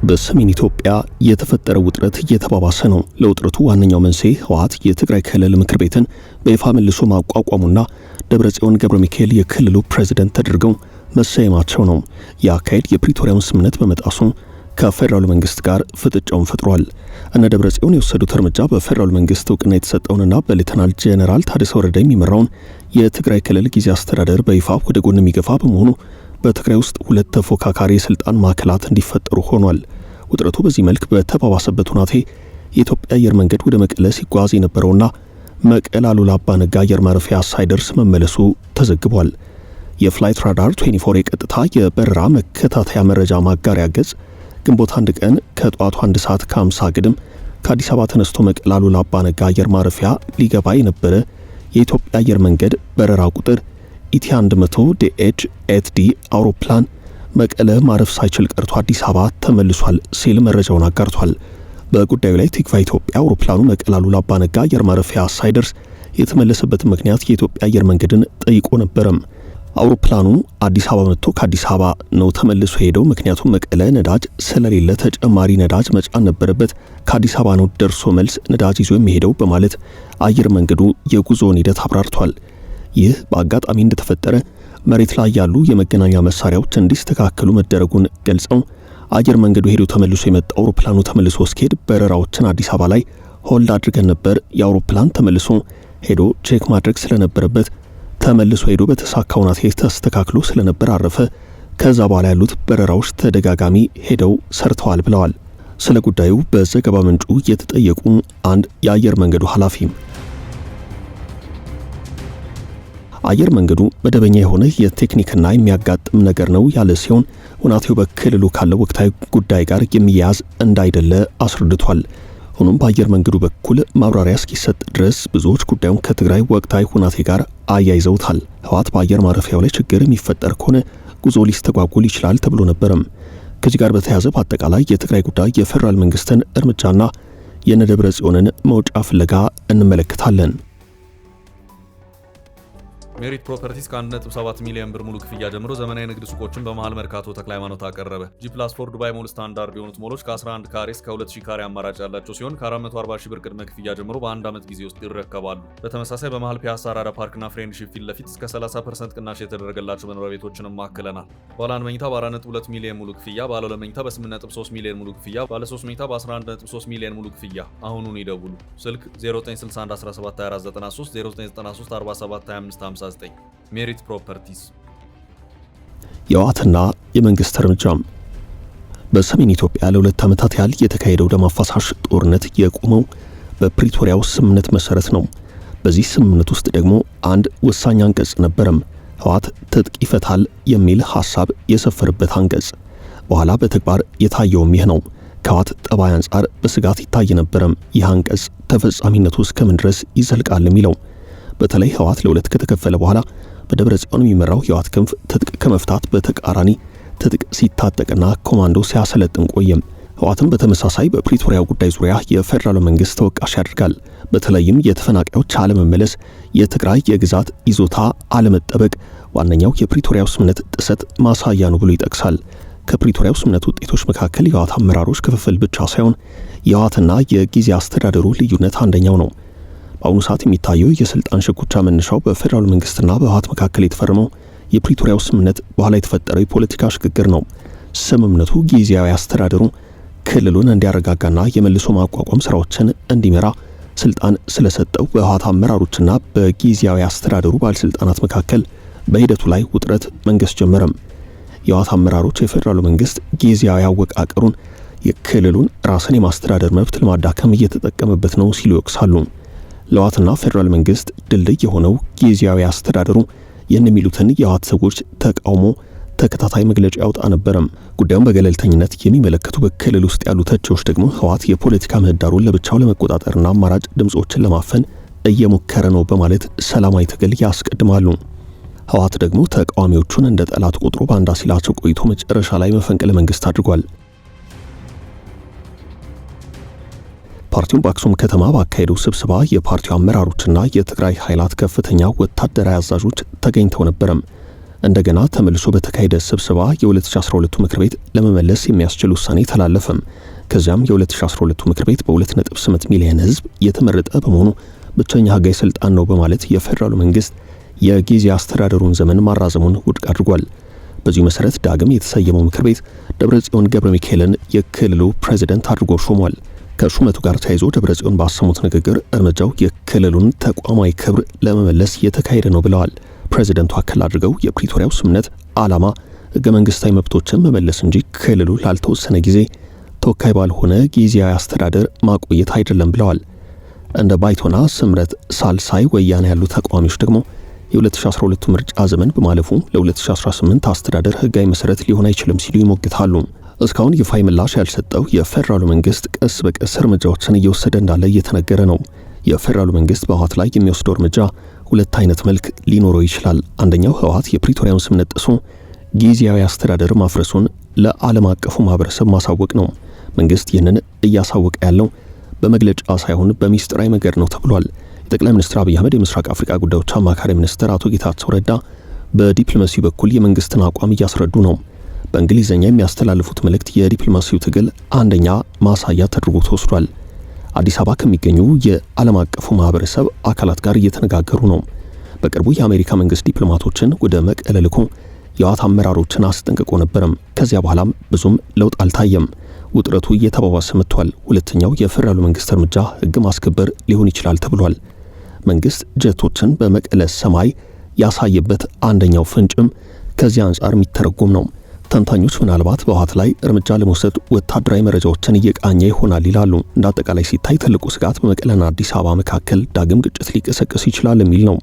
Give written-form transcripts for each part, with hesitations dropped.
በሰሜን ኢትዮጵያ የተፈጠረው ውጥረት እየተባባሰ ነው። ለውጥረቱ ዋነኛው መንስኤ ህወሓት የትግራይ ክልል ምክር ቤትን በይፋ መልሶ ማቋቋሙና ደብረጽዮን ገብረ ሚካኤል የክልሉ ፕሬዝዳንት ተደርገው መሰየማቸው ነው። የአካሄድ የፕሪቶሪያውን ስምምነት በመጣሱ ከፌደራል መንግስት ጋር ፍጥጫውን ፈጥሯል። እነ ደብረጽዮን የወሰዱት እርምጃ በፌደራል መንግስት እውቅና የተሰጠውንና በሌተናል ጄኔራል ታደሰ ወረደ የሚመራውን የትግራይ ክልል ጊዜያዊ አስተዳደር በይፋ ወደ ጎን የሚገፋ በመሆኑ በትግራይ ውስጥ ሁለት ተፎካካሪ የስልጣን ማዕከላት እንዲፈጠሩ ሆኗል። ውጥረቱ በዚህ መልክ በተባባሰበት ሁናቴ የኢትዮጵያ አየር መንገድ ወደ መቀለ ሲጓዝ የነበረውና መቀለ አሉላ አባ ነጋ አየር ማረፊያ ሳይደርስ መመለሱ ተዘግቧል። የፍላይት ራዳር 24 የቀጥታ የበረራ መከታተያ መረጃ ማጋሪያ ገጽ ግንቦት 1 ቀን ከጧቱ 1 ሰዓት ከ50 ግድም ከአዲስ አበባ ተነስቶ መቀለ አሉላ አባ ነጋ አየር ማረፊያ ሊገባ የነበረ የኢትዮጵያ አየር መንገድ በረራ ቁጥር ኢቲ 100 ዲኤች ኤትዲ አውሮፕላን መቀለ ማረፍ ሳይችል ቀርቶ አዲስ አበባ ተመልሷል ሲል መረጃውን አጋርቷል። በጉዳዩ ላይ ቲክቫ ኢትዮጵያ አውሮፕላኑ መቀለ አሉላ አባ ነጋ አየር ማረፊያ ሳይደርስ የተመለሰበት ምክንያት የኢትዮጵያ አየር መንገድን ጠይቆ ነበረም። አውሮፕላኑ አዲስ አበባ መጥቶ ከአዲስ አበባ ነው ተመልሶ ሄደው፣ ምክንያቱም መቀለ ነዳጅ ስለሌለ ተጨማሪ ነዳጅ መጫን ነበረበት፣ ከአዲስ አበባ ነው ደርሶ መልስ ነዳጅ ይዞ የሚሄደው በማለት አየር መንገዱ የጉዞውን ሂደት አብራርቷል። ይህ በአጋጣሚ እንደተፈጠረ መሬት ላይ ያሉ የመገናኛ መሳሪያዎች እንዲስተካከሉ መደረጉን ገልጸው አየር መንገዱ ሄዶ ተመልሶ የመጣ አውሮፕላኑ ተመልሶ እስኪሄድ በረራዎችን አዲስ አበባ ላይ ሆልድ አድርገን ነበር። የአውሮፕላን ተመልሶ ሄዶ ቼክ ማድረግ ስለነበረበት ተመልሶ ሄዶ በተሳካ ሁኔታ ተስተካክሎ ስለነበር አረፈ። ከዛ በኋላ ያሉት በረራዎች ተደጋጋሚ ሄደው ሰርተዋል ብለዋል። ስለ ጉዳዩ በዘገባ ምንጩ የተጠየቁ አንድ የአየር መንገዱ ኃላፊ አየር መንገዱ መደበኛ የሆነ የቴክኒክና የሚያጋጥም ነገር ነው ያለ ሲሆን ሁናቴው በክልሉ ካለው ወቅታዊ ጉዳይ ጋር የሚያያዝ እንዳይደለ አስረድቷል። ሆኖም በአየር መንገዱ በኩል ማብራሪያ እስኪሰጥ ድረስ ብዙዎች ጉዳዩን ከትግራይ ወቅታዊ ሁናቴ ጋር አያይዘውታል። ህወሓት በአየር ማረፊያው ላይ ችግር የሚፈጠር ከሆነ ጉዞ ሊስተጓጎል ይችላል ተብሎ ነበርም። ከዚህ ጋር በተያያዘ በአጠቃላይ የትግራይ ጉዳይ የፌደራል መንግስትን እርምጃና የነደብረጽዮንን መውጫ ፍለጋ እንመለከታለን። ሜሪት ፕሮፐርቲስ ከ1.7 ሚሊዮን ብር ሙሉ ክፍያ ጀምሮ ዘመናዊ ንግድ ሱቆችን በመሃል መርካቶ ተክለ ሃይማኖት አቀረበ። ጂ+4 ዱባይ ሞል ስታንዳርድ የሆኑት ሞሎች ከ11 ካሬ እስከ 2000 ካሬ አማራጭ ያላቸው ሲሆን ከ440 ሺህ ብር ቅድመ ክፍያ ጀምሮ በአንድ ዓመት ጊዜ ውስጥ ይረከባሉ። በተመሳሳይ በመሃል ፒያሳ አራዳ ፓርክና ፍሬንድሺፕ ፊት ለፊት እስከ 30% ቅናሽ የተደረገላቸው መኖሪያ ቤቶችንም ማክለናል። ባለ 1 መኝታ በ4.2 ሚሊዮን ሙሉ ክፍያ፣ ባለ 2 መኝታ በ8.3 ሚሊዮን ሙሉ ክፍያ፣ ባለ 3 መኝታ በ11.3 ሚሊዮን ሙሉ ክፍያ። አሁኑን ይደውሉ። ስልክ 0961172493 0993472559 ሜሪት ፕሮፐርቲስ። የህወሓትና የመንግስት እርምጃም በሰሜን ኢትዮጵያ ለ2 ዓመታት ያህል የተካሄደው ደም አፋሳሽ ጦርነት የቆመው በፕሪቶሪያው ስምምነት መሰረት ነው። በዚህ ስምምነት ውስጥ ደግሞ አንድ ወሳኝ አንቀጽ ነበረም። ህወሓት ትጥቅ ይፈታል የሚል ሐሳብ የሰፈረበት አንቀጽ። በኋላ በተግባር የታየውም ይህ ነው። ከህወሓት ጠባይ አንጻር በስጋት ይታይ ነበረም ይህ አንቀጽ ተፈጻሚነቱ እስከምን ድረስ ይዘልቃል የሚለው። በተለይ ህወሓት ለሁለት ከተከፈለ በኋላ በደብረጽዮን የሚመራው የህወሓት ክንፍ ትጥቅ ከመፍታት በተቃራኒ ትጥቅ ሲታጠቅና ኮማንዶ ሲያሰለጥን ቆየም። ህወሓትም በተመሳሳይ በፕሪቶሪያው ጉዳይ ዙሪያ የፌደራል መንግስት ተወቃሽ ያደርጋል። በተለይም የተፈናቃዮች አለመመለስ፣ የትግራይ የግዛት ይዞታ አለመጠበቅ ዋነኛው የፕሪቶሪያው ስምምነት ጥሰት ማሳያ ነው ብሎ ይጠቅሳል። ከፕሪቶሪያው ስምምነት ውጤቶች መካከል የህወሓት አመራሮች ክፍፍል ብቻ ሳይሆን የህወሓትና የጊዜ አስተዳደሩ ልዩነት አንደኛው ነው። በአሁኑ ሰዓት የሚታየው የስልጣን ሽኩቻ መነሻው በፌደራል መንግስትና በህወሓት መካከል የተፈረመው የፕሪቶሪያው ስምምነት በኋላ የተፈጠረው የፖለቲካ ሽግግር ነው። ስምምነቱ ጊዜያዊ አስተዳደሩ ክልሉን እንዲያረጋጋና የመልሶ ማቋቋም ስራዎችን እንዲመራ ስልጣን ስለሰጠው በህወሓት አመራሮችና በጊዜያዊ አስተዳደሩ ባለስልጣናት መካከል በሂደቱ ላይ ውጥረት መንገስ ጀመረም። የህወሓት አመራሮች የፌደራል መንግስት ጊዜያዊ አወቃቀሩን የክልሉን ራስን የማስተዳደር መብት ለማዳከም እየተጠቀመበት ነው ሲሉ ይወቅሳሉ። ለህወሓትና ፌደራል መንግስት ድልድይ የሆነው ጊዜያዊ አስተዳደሩ ይህን የሚሉትን የህወሓት ሰዎች ተቃውሞ ተከታታይ መግለጫ ያወጣ ነበረም። ጉዳዩን በገለልተኝነት የሚመለከቱ በክልል ውስጥ ያሉ ተቺዎች ደግሞ ህወሓት የፖለቲካ ምህዳሩን ለብቻው ለመቆጣጠርና አማራጭ ድምጾችን ለማፈን እየሞከረ ነው በማለት ሰላማዊ ትግል ያስቀድማሉ። ህወሓት ደግሞ ተቃዋሚዎቹን እንደ ጠላት ቆጥሮ ባንዳ ሲላቸው ቆይቶ መጨረሻ ላይ መፈንቅለ መንግስት አድርጓል። ፓርቲው በአክሱም ከተማ ባካሄደው ስብሰባ የፓርቲው አመራሮችና የትግራይ ኃይላት ከፍተኛ ወታደራዊ አዛዦች ተገኝተው ነበረም። እንደገና ተመልሶ በተካሄደ ስብሰባ የ2012 ምክር ቤት ለመመለስ የሚያስችል ውሳኔ ተላለፈም። ከዚያም የ2012 ምክር ቤት በ2.8 ሚሊዮን ህዝብ የተመረጠ በመሆኑ ብቸኛ ህጋዊ ስልጣን ነው በማለት የፌደራሉ መንግስት የጊዜ አስተዳደሩን ዘመን ማራዘሙን ውድቅ አድርጓል። በዚህ መሰረት ዳግም የተሰየመው ምክር ቤት ደብረጽዮን ገብረ ሚካኤልን የክልሉ ፕሬዝዳንት አድርጎ ሾሟል። ከሹመቱ ጋር ተያይዞ ደብረጽዮን ባሰሙት ንግግር እርምጃው የክልሉን ተቋማዊ ክብር ለመመለስ የተካሄደ ነው ብለዋል። ፕሬዝዳንቱ አከል አድርገው የፕሪቶሪያው ስምምነት ዓላማ ህገ መንግስታዊ መብቶችን መመለስ እንጂ ክልሉ ላልተወሰነ ጊዜ ተወካይ ባልሆነ ጊዜያዊ አስተዳደር ማቆየት አይደለም ብለዋል። እንደ ባይቶና፣ ስምረት፣ ሳልሳይ ወያኔ ያሉ ተቃዋሚዎች ደግሞ የ2012 ምርጫ ዘመን በማለፉ ለ2018 አስተዳደር ህጋዊ መሰረት ሊሆን አይችልም ሲሉ ይሞግታሉ። እስካሁን ይፋዊ ምላሽ ያልሰጠው የፌደራሉ መንግስት ቀስ በቀስ እርምጃዎችን እየወሰደ እንዳለ እየተነገረ ነው። የፌደራሉ መንግስት በህወሓት ላይ የሚወስደው እርምጃ ሁለት አይነት መልክ ሊኖረው ይችላል። አንደኛው ህወሓት የፕሪቶሪያውን ስምምነት ጥሶ ጊዜያዊ አስተዳደር ማፍረሱን ለዓለም አቀፉ ማህበረሰብ ማሳወቅ ነው። መንግስት ይህንን እያሳወቀ ያለው በመግለጫ ሳይሆን በሚስጥራዊ መንገድ ነው ተብሏል። የጠቅላይ ሚኒስትር አብይ አህመድ የምስራቅ አፍሪካ ጉዳዮች አማካሪ ሚኒስትር አቶ ጌታቸው ረዳ በዲፕሎማሲ በኩል የመንግስትን አቋም እያስረዱ ነው። በእንግሊዝኛ የሚያስተላልፉት መልእክት የዲፕሎማሲው ትግል አንደኛ ማሳያ ተደርጎ ተወስዷል። አዲስ አበባ ከሚገኙ የዓለም አቀፉ ማህበረሰብ አካላት ጋር እየተነጋገሩ ነው። በቅርቡ የአሜሪካ መንግስት ዲፕሎማቶችን ወደ መቀለ ልኮ የህወሓት አመራሮችን አስጠንቅቆ ነበርም። ከዚያ በኋላም ብዙም ለውጥ አልታየም። ውጥረቱ እየተባባሰ መጥቷል። ሁለተኛው የፌደራሉ መንግስት እርምጃ ህግ ማስከበር ሊሆን ይችላል ተብሏል። መንግስት ጀቶችን በመቀለ ሰማይ ያሳየበት አንደኛው ፍንጭም ከዚህ አንጻር የሚተረጎም ነው። ተንታኞች ምናልባት በህወሓት ላይ እርምጃ ለመውሰድ ወታደራዊ መረጃዎችን እየቃኘ ይሆናል ይላሉ። እንደ አጠቃላይ ሲታይ ትልቁ ስጋት በመቀለና አዲስ አበባ መካከል ዳግም ግጭት ሊቀሰቀስ ይችላል የሚል ነው።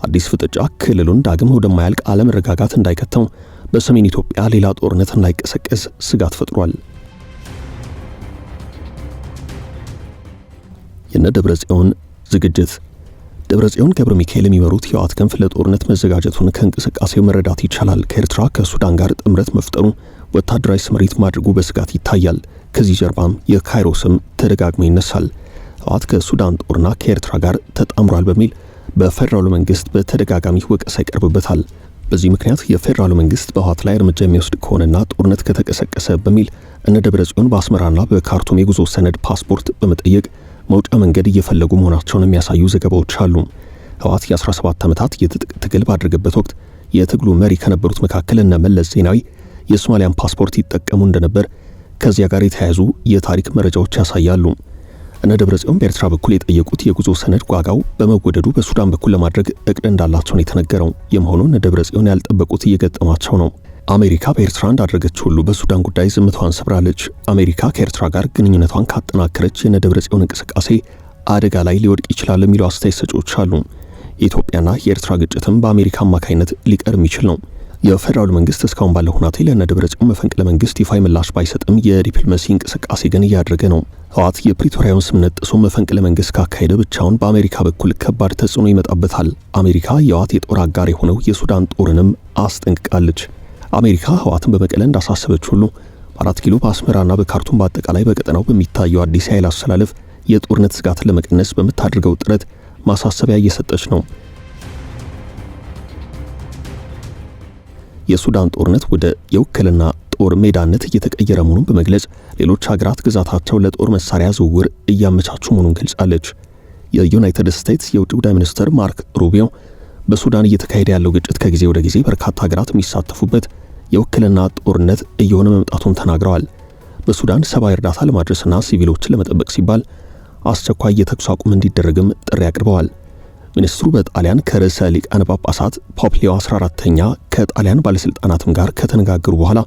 አዲስ ፍጥጫ ክልሉን ዳግም ወደማያልቅ አለመረጋጋት እንዳይከተው፣ በሰሜን ኢትዮጵያ ሌላ ጦርነት እንዳይቀሰቀስ ስጋት ፈጥሯል። የነ ደብረጽዮን ዝግጅት። ደብረጽዮን ገብረ ሚካኤል የሚመሩት የህወሓት ክንፍ ለጦርነት መዘጋጀቱን ከእንቅስቃሴው መረዳት ይቻላል። ከኤርትራ ከሱዳን ጋር ጥምረት መፍጠሩ፣ ወታደራዊ ስምሪት ማድረጉ በስጋት ይታያል። ከዚህ ጀርባም የካይሮ ስም ተደጋግሞ ይነሳል። ህወሓት ከሱዳን ጦርና ከኤርትራ ጋር ተጣምሯል በሚል በፌደራሉ መንግስት በተደጋጋሚ ወቀሳ ይቀርብበታል። በዚህ ምክንያት የፌደራሉ መንግስት በህወሓት ላይ እርምጃ የሚወስድ ከሆነና ጦርነት ከተቀሰቀሰ በሚል እነ ደብረጽዮን በአስመራና በካርቱም የጉዞ ሰነድ ፓስፖርት በመጠየቅ መውጫ መንገድ እየፈለጉ መሆናቸውን የሚያሳዩ ዘገባዎች አሉ። ህወሓት የ17 ዓመታት የትጥቅ ትግል ባደረገበት ወቅት የትግሉ መሪ ከነበሩት መካከል እነ መለስ ዜናዊ የሶማሊያን ፓስፖርት ይጠቀሙ እንደነበር ከዚያ ጋር የተያያዙ የታሪክ መረጃዎች ያሳያሉ። እነ ደብረጽዮን በኤርትራ በኩል የጠየቁት የጉዞ ሰነድ ዋጋው በመወደዱ በሱዳን በኩል ለማድረግ እቅድ እንዳላቸው ነው የተነገረው። የመሆኑ እነ ደብረጽዮን ያልጠበቁት እየገጠማቸው ነው። አሜሪካ በኤርትራ እንዳደረገች ሁሉ በሱዳን ጉዳይ ዝምታዋን ሰብራለች። አሜሪካ ከኤርትራ ጋር ግንኙነቷን ካጠናከረች የነ ደብረጽዮን እንቅስቃሴ አደጋ ላይ ሊወድቅ ይችላል የሚሉ አስተያየት ሰጪዎች አሉ። የኢትዮጵያና የኤርትራ ግጭትም በአሜሪካ አማካይነት ሊቀር የሚችል ነው። የፌደራሉ መንግስት እስካሁን ባለው ሁኔታ ለነ ደብረጽዮን መፈንቅለ መንግስት ይፋዊ ምላሽ ባይሰጥም የዲፕሎማሲ እንቅስቃሴ ግን እያደረገ ነው። ህወሓት የፕሪቶሪያውን ስምምነት ጥሶ መፈንቅለ መንግስት ካካሄደ ብቻውን በአሜሪካ በኩል ከባድ ተጽዕኖ ይመጣበታል። አሜሪካ የህወሓት የጦር አጋር የሆነው የሱዳን ጦርንም አስጠንቅቃለች። አሜሪካ ህወሓትን በመቀለ እንዳሳሰበች ሁሉ በአራት ኪሎ በአስመራና በካርቱም በአጠቃላይ በቀጠናው በሚታየው አዲስ ኃይል አሰላለፍ የጦርነት ስጋትን ለመቀነስ በምታደርገው ጥረት ማሳሰቢያ እየሰጠች ነው። የሱዳን ጦርነት ወደ የውክልና ጦር ሜዳነት እየተቀየረ መሆኑን በመግለጽ ሌሎች ሀገራት ግዛታቸው ለጦር መሳሪያ ዝውውር እያመቻቹ መሆኑን ገልጻለች። የዩናይትድ ስቴትስ የውጭ ጉዳይ ሚኒስትር ማርክ ሩቢዮ በሱዳን እየተካሄደ ያለው ግጭት ከጊዜ ወደ ጊዜ በርካታ ሀገራት የሚሳተፉበት የውክልና ጦርነት እየሆነ መምጣቱን ተናግረዋል። በሱዳን ሰብአዊ እርዳታ ለማድረስና ሲቪሎችን ለመጠበቅ ሲባል አስቸኳይ የተኩስ አቁም እንዲደረግም ጥሪ አቅርበዋል። ሚኒስትሩ በጣሊያን ከርዕሰ ሊቃነ ጳጳሳት ፖፕ ሊዮ 14ኛ ከጣሊያን ባለስልጣናትም ጋር ከተነጋገሩ በኋላ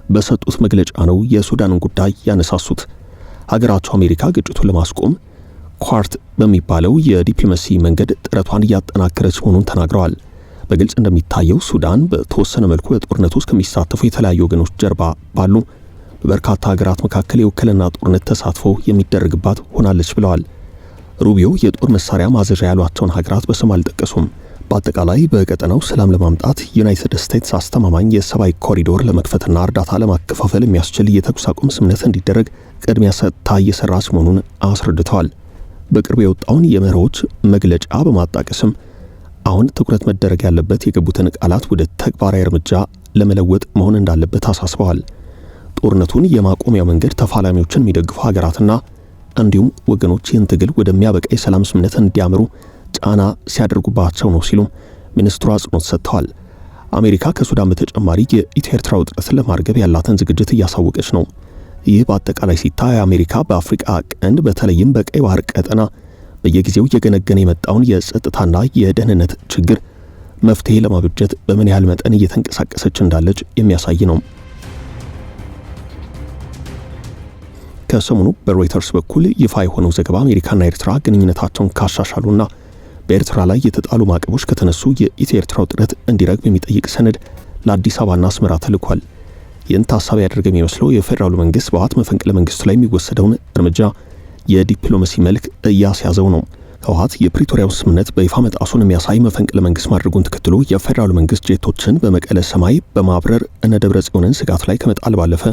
በሰጡት መግለጫ ነው የሱዳንን ጉዳይ ያነሳሱት። ሀገራቸው አሜሪካ ግጭቱን ለማስቆም ኳርት በሚባለው የዲፕሎማሲ መንገድ ጥረቷን እያጠናከረች መሆኑን ተናግረዋል። በግልጽ እንደሚታየው ሱዳን በተወሰነ መልኩ በጦርነቱ ውስጥ ከሚሳተፉ የተለያዩ ወገኖች ጀርባ ባሉ በበርካታ ሀገራት መካከል የውክልና ጦርነት ተሳትፎ የሚደረግባት ሆናለች ብለዋል። ሩቢዮ የጦር መሳሪያ ማዘዣ ያሏቸውን ሀገራት በስም አልጠቀሱም። በአጠቃላይ በቀጠናው ሰላም ለማምጣት ዩናይትድ ስቴትስ አስተማማኝ የሰብአዊ ኮሪዶር ለመክፈትና እርዳታ ለማከፋፈል የሚያስችል የተኩስ አቁም ስምምነት እንዲደረግ ቅድሚያ ሰጥታ እየሰራች መሆኑን አስረድተዋል። በቅርቡ የወጣውን የመሪዎች መግለጫ በማጣቀስም አሁን ትኩረት መደረግ ያለበት የገቡትን ቃላት ወደ ተግባራዊ እርምጃ ለመለወጥ መሆን እንዳለበት አሳስበዋል። ጦርነቱን የማቆሚያው መንገድ ተፋላሚዎችን የሚደግፉ ሀገራትና እንዲሁም ወገኖች ይህን ትግል ወደሚያበቃ የሰላም ስምምነት እንዲያምሩ ጫና ሲያደርጉባቸው ነው ሲሉ ሚኒስትሩ አጽንኦት ሰጥተዋል። አሜሪካ ከሱዳን በተጨማሪ የኢትዮ ኤርትራ ውጥረትን ለማርገብ ያላትን ዝግጅት እያሳወቀች ነው። ይህ በአጠቃላይ ሲታይ አሜሪካ በአፍሪካ ቀንድ በተለይም በቀይ ባህር ቀጠና በየጊዜው እየገነገነ የመጣውን የጸጥታና የደህንነት ችግር መፍትሄ ለማበጀት በምን ያህል መጠን እየተንቀሳቀሰች እንዳለች የሚያሳይ ነው። ከሰሞኑ በሮይተርስ በኩል ይፋ የሆነው ዘገባ አሜሪካና ኤርትራ ግንኙነታቸውን ካሻሻሉና በኤርትራ ላይ የተጣሉ ማዕቀቦች ከተነሱ የኢትዮ ኤርትራ ውጥረት እንዲረግብ የሚጠይቅ ሰነድ ለአዲስ አበባና አስመራ ተልኳል። ይህን ታሳቢ ያደረገ የሚመስለው የፌዴራሉ መንግስት በህወሓት መፈንቅለ መንግስቱ ላይ የሚወሰደውን እርምጃ የዲፕሎማሲ መልክ እያስያዘው ነው። ህወሓት የፕሪቶሪያው ስምምነት በይፋ መጣሱን የሚያሳይ መፈንቅለ መንግስት ማድረጉን ተከትሎ የፌዴራሉ መንግስት ጄቶችን በመቀለ ሰማይ በማብረር እነ ደብረጽዮንን ስጋት ላይ ከመጣል ባለፈ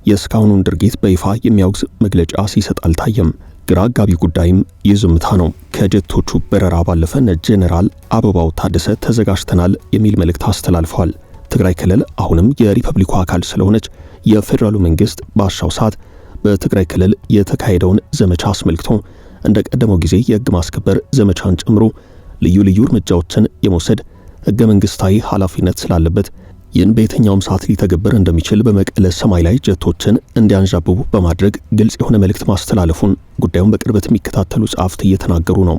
የእስካሁኑን ድርጊት በይፋ የሚያወግዝ መግለጫ ሲሰጥ አልታየም። ግራ አጋቢ ጉዳይም የዝምታ ነው። ከጀቶቹ በረራ ባለፈ እነ ጄኔራል አበባው ታደሰ ተዘጋጅተናል የሚል መልእክት አስተላልፈዋል። ትግራይ ክልል አሁንም የሪፐብሊኩ አካል ስለሆነች የፌዴራሉ መንግስት ባሻው ሰዓት በትግራይ ክልል የተካሄደውን ዘመቻ አስመልክቶ እንደ ቀደመው ጊዜ የህግ ማስከበር ዘመቻን ጨምሮ ልዩ ልዩ እርምጃዎችን የመውሰድ ህገ መንግስታዊ ኃላፊነት ስላለበት ይህን በየትኛውም ሰዓት ሊተገበር እንደሚችል በመቀለ ሰማይ ላይ ጀቶችን እንዲያንዣብቡ በማድረግ ግልጽ የሆነ መልእክት ማስተላለፉን ጉዳዩን በቅርበት የሚከታተሉ ጸሐፍት እየተናገሩ ነው።